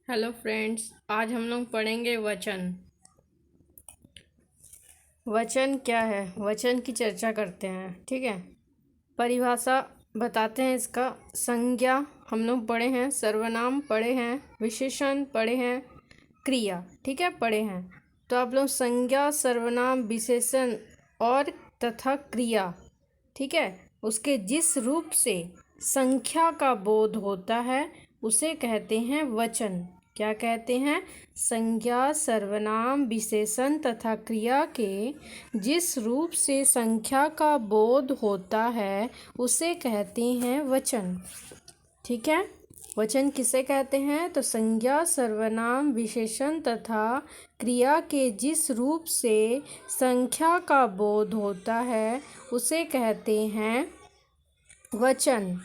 Hello friends, आज हम लोग पढ़ेंगे वचन। वचन क्या है, वचन की चर्चा करते हैं। ठीक है, परिभाषा बताते हैं इसका। संज्ञा हम लोग पढ़े हैं, सर्वनाम पढ़े हैं, विशेषण पढ़े हैं, क्रिया ठीक है पढ़े हैं। तो आप लोग संज्ञा, सर्वनाम, विशेषण और तथा क्रिया ठीक है, उसके जिस रूप से संख्या का बोध होता है उसे कहते हैं वचन। क्या कहते हैं? संज्ञा, सर्वनाम, विशेषण तथा क्रिया के जिस रूप से संख्या का बोध होता है उसे कहते हैं वचन। ठीक है, वचन किसे कहते हैं? तो संज्ञा, सर्वनाम, विशेषण तथा क्रिया के जिस रूप से संख्या का बोध होता है उसे कहते हैं वचन।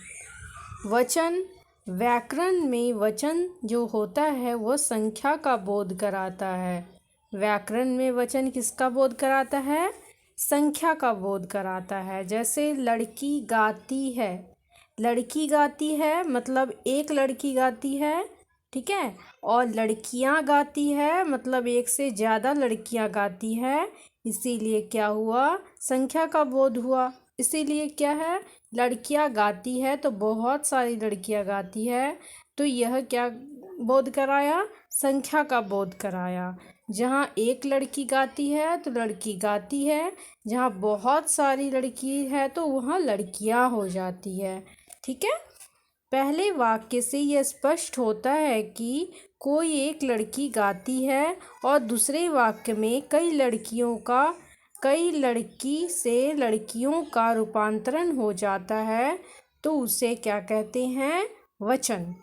वचन व्याकरण में वचन जो होता है वो संख्या का बोध कराता है। व्याकरण में वचन किसका बोध कराता है? संख्या का बोध कराता है। जैसे लड़की गाती है, लड़की गाती है मतलब एक लड़की गाती है, ठीक है। और लड़कियां गाती है मतलब एक से ज़्यादा लड़कियां गाती है, इसीलिए क्या हुआ? संख्या का बोध हुआ। इसीलिए क्या है? लड़कियां गाती है तो बहुत सारी लड़कियां गाती है, तो यह क्या बोध कराया? संख्या का बोध कराया। जहाँ एक लड़की गाती है तो लड़की गाती है, जहाँ बहुत सारी लड़की है तो वहाँ लड़कियां हो जाती है। ठीक है, पहले वाक्य से यह स्पष्ट होता है कि कोई एक लड़की गाती है और दूसरे वाक्य में कई लड़की से लड़कियों का रूपांतरण हो जाता है, तो उसे क्या कहते हैं? वचन।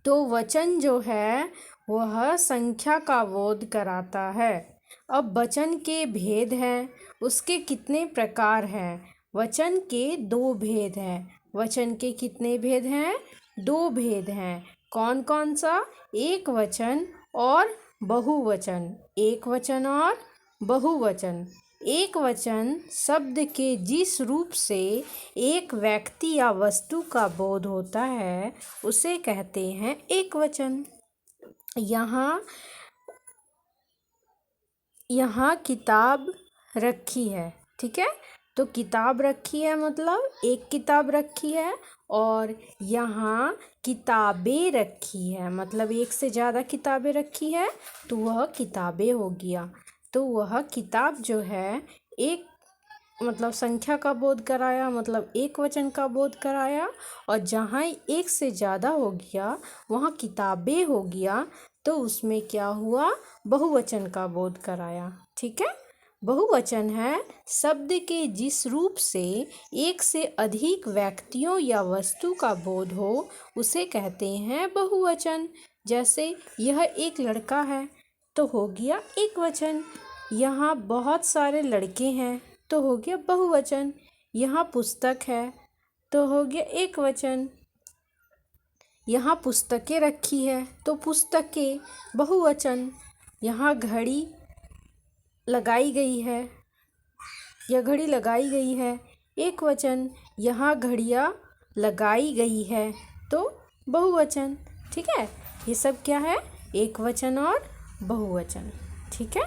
तो वचन जो है वह संख्या का बोध कराता है। अब वचन के भेद हैं, उसके कितने प्रकार हैं? वचन के दो भेद हैं। वचन के कितने भेद हैं? दो भेद हैं। कौन कौन सा? एक वचन और बहुवचन। एक वचन और बहुवचन। एक वचन शब्द के जिस रूप से एक व्यक्ति या वस्तु का बोध होता है उसे कहते हैं एक वचन। यहाँ किताब रखी है, ठीक है। तो किताब रखी है मतलब एक किताब रखी है, और यहाँ किताबें रखी है मतलब एक से ज़्यादा किताबें रखी है, तो वह किताबें हो गया। तो वह किताब जो है एक मतलब संख्या का बोध कराया, मतलब एक वचन का बोध कराया। और जहाँ एक से ज़्यादा हो गया वहाँ किताबें हो गया, तो उसमें क्या हुआ? बहुवचन का बोध कराया। ठीक है, बहुवचन है शब्द के जिस रूप से एक से अधिक व्यक्तियों या वस्तु का बोध हो उसे कहते हैं बहुवचन। जैसे यह एक लड़का है तो हो गया एक वचन। यहाँ बहुत सारे लड़के हैं तो हो गया बहुवचन। यहाँ पुस्तक है तो हो गया एक वचन। यहाँ पुस्तकें रखी है तो पुस्तकें बहुवचन। यहाँ घड़ी लगाई गई है, यह घड़ी लगाई गई है एक वचन। यहाँ घड़ियाँ लगाई गई है तो बहुवचन। ठीक है, ये सब क्या है? एक वचन और बहुवचन। ठीक है,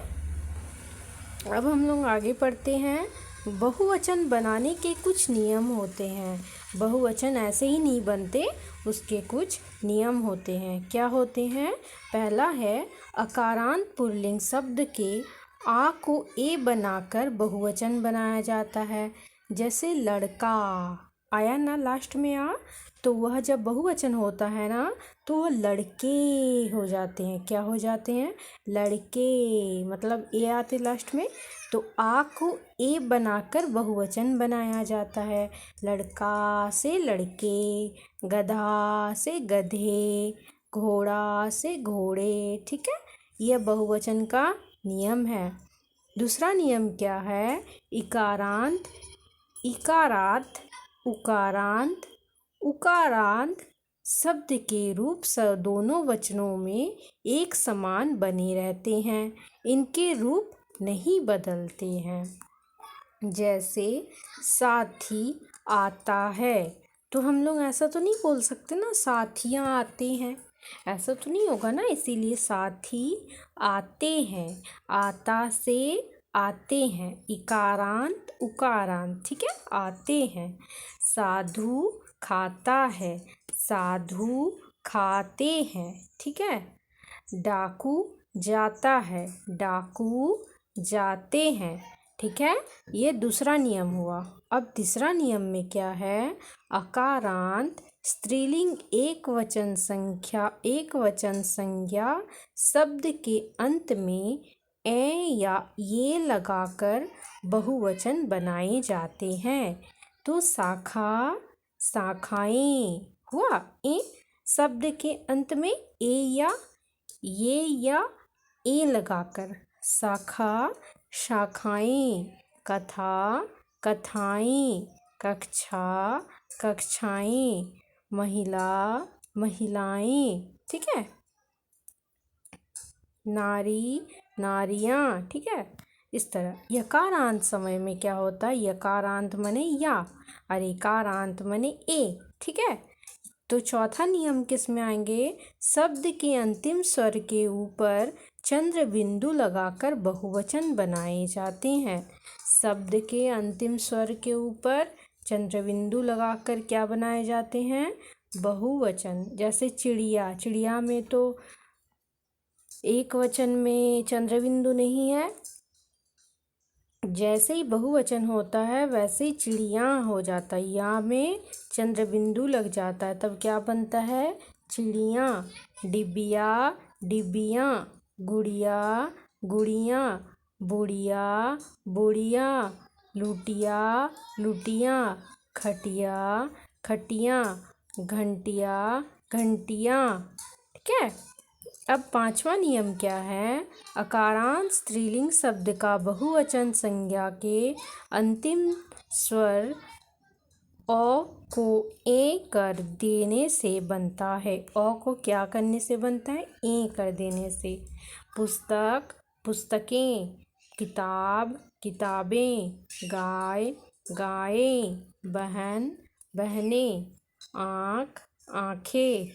अब हम लोग आगे पढ़ते हैं। बहुवचन बनाने के कुछ नियम होते हैं। बहुवचन ऐसे ही नहीं बनते, उसके कुछ नियम होते हैं। क्या होते हैं? पहला है अकारांत पुल्लिंग शब्द के आ को ए बनाकर बहुवचन बनाया जाता है। जैसे लड़का आया ना लास्ट में आ, तो वह जब बहुवचन होता है ना तो वह लड़के हो जाते हैं। क्या हो जाते हैं? लड़के, मतलब ए आते लास्ट में, तो आ को ए बनाकर बहुवचन बनाया जाता है। लड़का से लड़के, गधा से गधे, घोड़ा से घोड़े। ठीक है, यह बहुवचन का नियम है। दूसरा नियम क्या है? इकारांत, इकारात, उकारांत, उकारांत शब्द के रूप दोनों वचनों में एक समान बने रहते हैं, इनके रूप नहीं बदलते हैं। जैसे साथी आता है, तो हम लोग ऐसा तो नहीं बोल सकते ना साथियाँ आते हैं, ऐसा तो नहीं होगा ना, इसीलिए साथी आते हैं, आता से आते हैं, इकारांत उकारांत, ठीक है, आते हैं। साधु खाता है, साधु खाते हैं, ठीक है। डाकू जाता है, डाकू जाते हैं, ठीक है। ये दूसरा नियम हुआ। अब तीसरा नियम में क्या है, अकारांत स्त्रीलिंग एक वचन संज्ञा शब्द के अंत में ए या ये लगाकर बहुवचन बनाए जाते हैं। तो शाखा शाखाएं हुआ, ए शब्द के अंत में ए या ये या ए लगाकर, शाखा शाखाएं, कथा कथाएं, कक्षा कक्षाएं, महिला महिलाएं, ठीक है। नारी नारियां, ठीक है। इस तरह यकारांत समय में क्या होता है, यकारांत मने या और एकारांत मने ए, ठीक है। तो चौथा नियम किस में आएंगे, शब्द के अंतिम स्वर के ऊपर चंद्र बिंदु लगाकर बहुवचन बनाए जाते हैं। शब्द के अंतिम स्वर के ऊपर चंद्र बिंदु लगाकर क्या बनाए जाते हैं, बहुवचन। जैसे चिड़िया, चिड़िया में तो एक वचन में चंद्र बिंदु नहीं है, जैसे ही बहुवचन होता है वैसे ही चिड़िया हो जाता है, या में चंद्र बिंदु लग जाता है, तब क्या बनता है, चिड़िया। डिबिया डिबिया, गुड़िया गुड़िया, बुढ़िया बुढ़िया, लुटिया लुटिया, खटिया खटिया, घंटिया घंटिया, ठीक है। अब पांचवा नियम क्या है, अकारांत स्त्रीलिंग शब्द का बहुवचन संज्ञा के अंतिम स्वर अ को ए कर देने से बनता है। अ को क्या करने से बनता है, ए कर देने से। पुस्तक पुस्तकें, किताब किताबें, गाय गायें, बहन बहनें, आँख आँखें,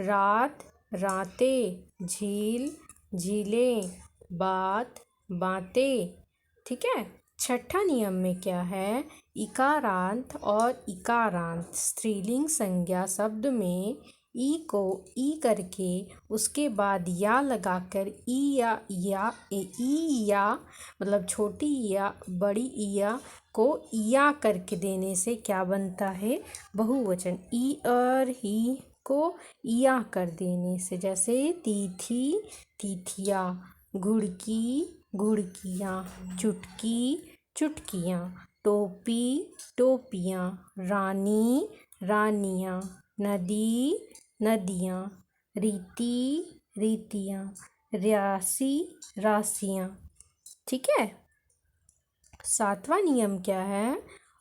रात रातें, झील झीलें, बात बातें, ठीक है। छठा नियम में क्या है, इकारांत और इकारांत स्त्रीलिंग संज्ञा शब्द में ई को ई करके उसके बाद या लगाकर ई या मतलब छोटी या बड़ी या को या करके देने से क्या बनता है, बहुवचन। ई और ही को या कर देने से, जैसे तीथी तिथिया, घुड़की घुड़कियाँ, चुटकी चुटकियाँ, टोपी टोपियाँ, रानी रानियाँ, नदी नदियाँ, रीति रीतियाँ, राशि राशियाँ, ठीक है। सातवां नियम क्या है,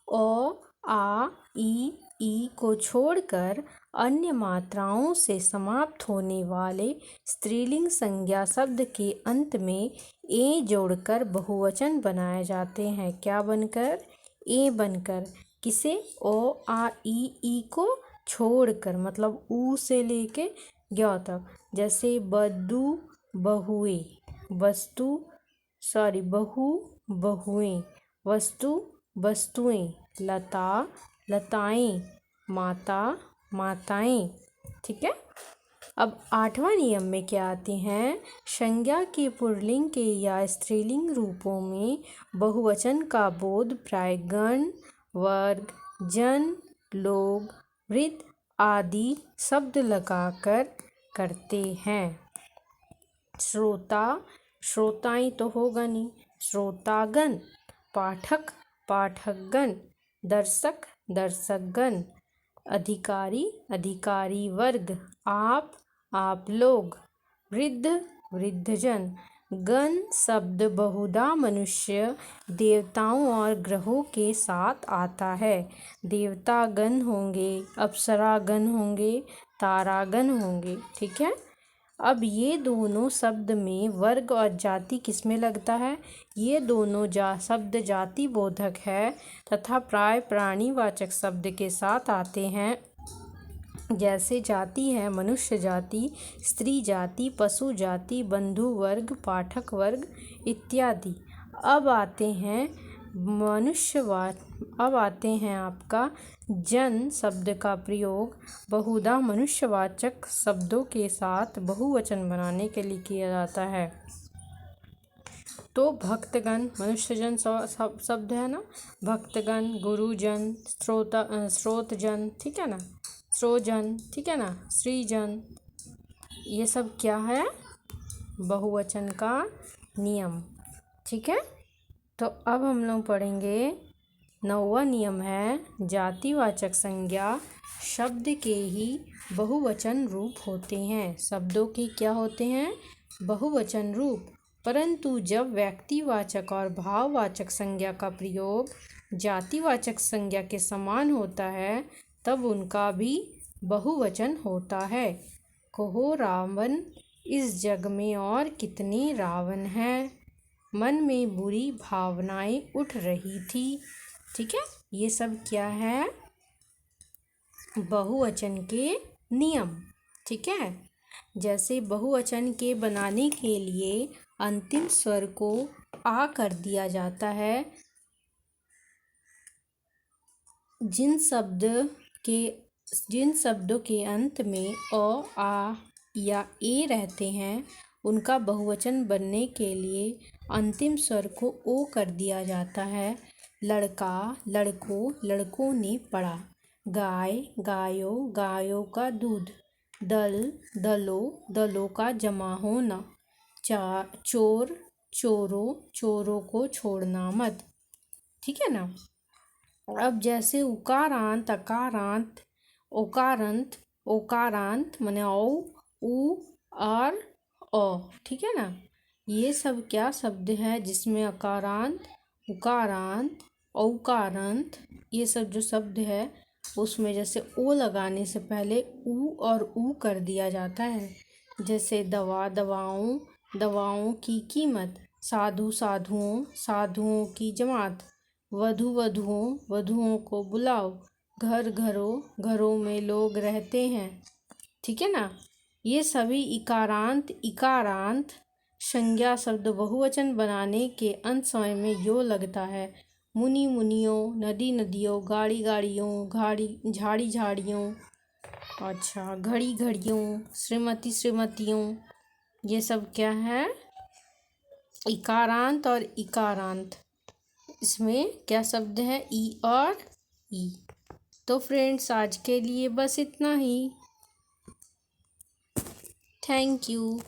ओ आ ई को छोड़कर अन्य मात्राओं से समाप्त होने वाले स्त्रीलिंग संज्ञा शब्द के अंत में ए जोड़कर बहुवचन बनाए जाते हैं। क्या बनकर, ए बनकर। किसे, ओ आ ई को छोड़कर, मतलब ऊ से लेके ज्ञ तक। जैसे बदू बहुए, बहु बहुएं, वस्तु वस्तुएं, लता लताएं, माता माताएं, ठीक है। अब आठवां नियम में क्या आते हैं, संज्ञा के पुल्लिंग के या स्त्रीलिंग रूपों में बहुवचन का बोध प्राय गण वर्ग जन लोग वृद्ध आदि शब्द लगाकर करते हैं। श्रोता श्रोताएं तो होगा नहीं, श्रोतागण, पाठक पाठकगण, दर्शक दर्शकगण, अधिकारी अधिकारी वर्ग, आप लोग, वृद्ध वृद्धजन। गण शब्द बहुधा मनुष्य देवताओं और ग्रहों के साथ आता है। देवता गण होंगे, अप्सरा गण होंगे, तारागण होंगे, ठीक है। अब ये दोनों शब्द में वर्ग और जाति किसमें लगता है, ये दोनों शब्द जाति बोधक है तथा प्राय प्राणीवाचक शब्द के साथ आते हैं। जैसे जाति है मनुष्य जाति, स्त्री जाति, पशु जाति, बंधु वर्ग, पाठक वर्ग इत्यादि। अब आते हैं अब आते हैं आपका जन शब्द का प्रयोग बहुधा मनुष्यवाचक शब्दों के साथ बहुवचन बनाने के लिए किया जाता है। तो भक्तगण मनुष्यजन शब्द है ना, भक्तगण, गुरुजन, स्रोतजन, ठीक है ना, श्रोजन, ठीक है ना, श्रीजन, ये सब क्या है, बहुवचन का नियम। ठीक है, तो अब हम लोग पढ़ेंगे 9वां नियम है जातिवाचक संज्ञा शब्द के ही बहुवचन रूप होते हैं। शब्दों के क्या होते हैं, बहुवचन रूप, परंतु जब व्यक्तिवाचक और भाववाचक संज्ञा का प्रयोग जातिवाचक संज्ञा के समान होता है तब उनका भी बहुवचन होता है। कहो रावण इस जग में और कितने रावण हैं, मन में बुरी भावनाएं उठ रही थी। ठीक है, ये सब क्या है, बहुवचन के नियम। ठीक है, जैसे बहुवचन के बनाने के लिए अंतिम स्वर को आ कर दिया जाता है। जिन शब्दों के अंत में अ, आ या ए रहते हैं उनका बहुवचन बनने के लिए अंतिम स्वर को ओ कर दिया जाता है। लड़का, लड़कों, लड़कों ने पढ़ा। गाय, गायों, गायों का दूध। दल, दलों, दलों का जमा होना। चोर, चोरों, चोरों को छोड़ना मत। ठीक है ना। अब जैसे उकारांत, अकारांत, ओकारांत, ओकारांत माने औ, उ, और ओ। ठीक है ना, ये सब क्या शब्द है जिसमें अकारांत, उकारांत, औकारांत, ये सब जो शब्द है उसमें जैसे ओ लगाने से पहले उ और उ कर दिया जाता है। जैसे दवा, दवाओं, दवाओं की कीमत। साधु, साधुओं, साधुओं की जमात। वधू, वधुओं, वधुओं को बुलाओ। घर, घरों, घरों में लोग रहते हैं। ठीक है ना, ये सभी इकारांत, इकारांत संज्ञा शब्द बहुवचन बनाने के अंत समय में यो लगता है। मुनि, मुनियों, नदी, नदियों, गाड़ी, गाड़ियों, झाड़ी, झाड़ियों, अच्छा, घड़ी, घड़ियों, श्रीमती, श्रीमतियों, ये सब क्या है, इकारांत और इकारांत। इसमें क्या शब्द है, ई और ई। तो फ्रेंड्स आज के लिए बस इतना ही। Thank you.